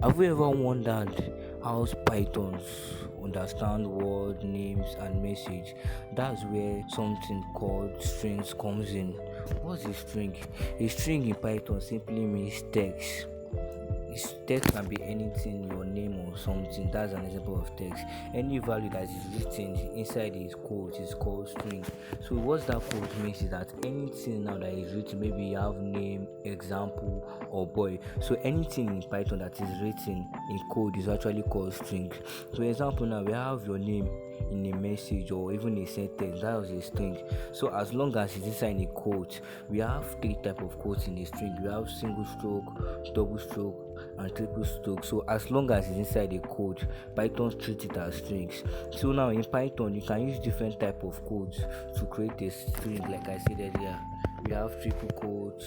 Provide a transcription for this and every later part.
Have you ever wondered how pythons understand word names and message? That's where something called strings comes in. What's a string? A string in Python simply means text. Text can be anything, your name or something. That's an example of text. Any value that is written inside is quote is called string. So what that quote means is that anything now that is written, maybe you have name, example, or boy. So anything in Python that is written in code is actually called string. So example now we have your name in a message or even a sentence, that was a string. So as long as it's inside a quote, we have three type of quotes in a string. We have single stroke, double stroke, and triple stroke. So as long as it's inside a code, Python treats it as strings. So now in Python you can use different type of codes to create a string. Like I said earlier, we have triple quotes,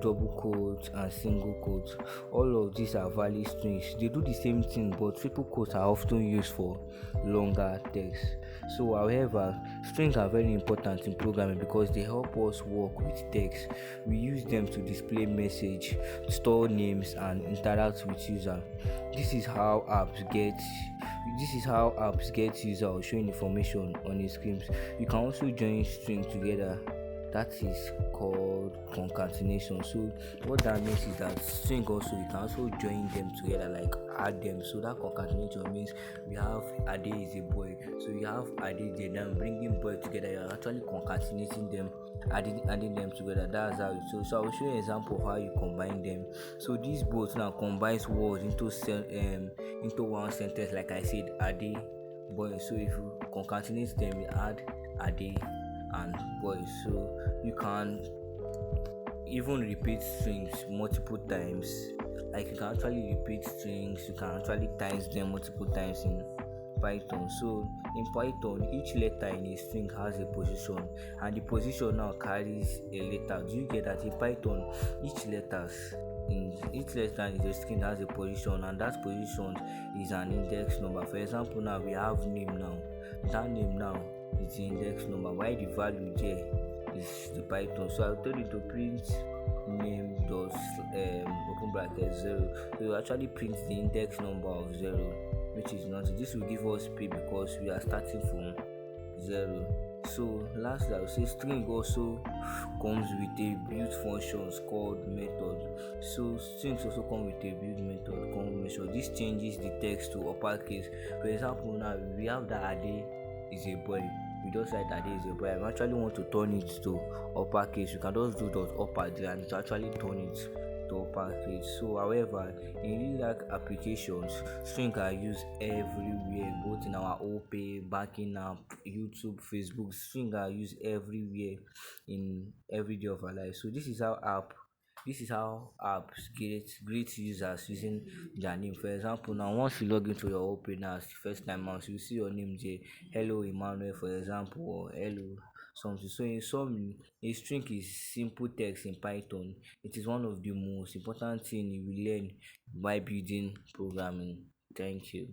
double quotes, and single quotes. All of these are valid strings. They do the same thing, but triple quotes are often used for longer text. So however, strings are very important in programming because they help us work with text. We use them to display message, store names, and interact with user. This is how apps get user or showing information on a screen. You can also join strings together. That is called concatenation. So what that means is that string also you can also join them together, like add them. So that concatenation means we have Ade is a boy, so you have Ade there, then bringing boy together, you're actually concatenating them, adding them together. That's how so I will show you an example of how you combine them. So these both now combines words into one sentence, like I said, Ade boy. So if you concatenate them, you add Ade and boy. So you can even repeat strings multiple times. Like you can actually repeat strings, you can actually times them multiple times in Python. So in Python, each letter in a string has a position, and the position now carries a letter. Do you get that? In Python, each letter in the string has a position, and that position is an index number. For example, now we have name now. That name now is the index number. Why the value there is the Python. So I'll tell you to print name dot open bracket 0. So you actually print the index number of 0, which is nothing. This will give us p because we are starting from 0. So lastly, I will say string also comes with a built functions called method. So strings also come with a built method called method. This changes the text to uppercase. For example, now we have that Ade is a boy. We just write Ade is a boy. I actually want to turn it to uppercase. You can just do dot upper there and it actually turn it to uppercase. So however, in real life applications, string are used everywhere, both in our OP, banking app, YouTube, Facebook. String are used everywhere in every day of our life. So this is how apps greet users using their name. For example, now once you log into your open as first time mouse, you see your name there, hello Emmanuel, for example, or hello something. So in summary, a string is simple text in Python. It is one of the most important thing you will learn by building programming. Thank you.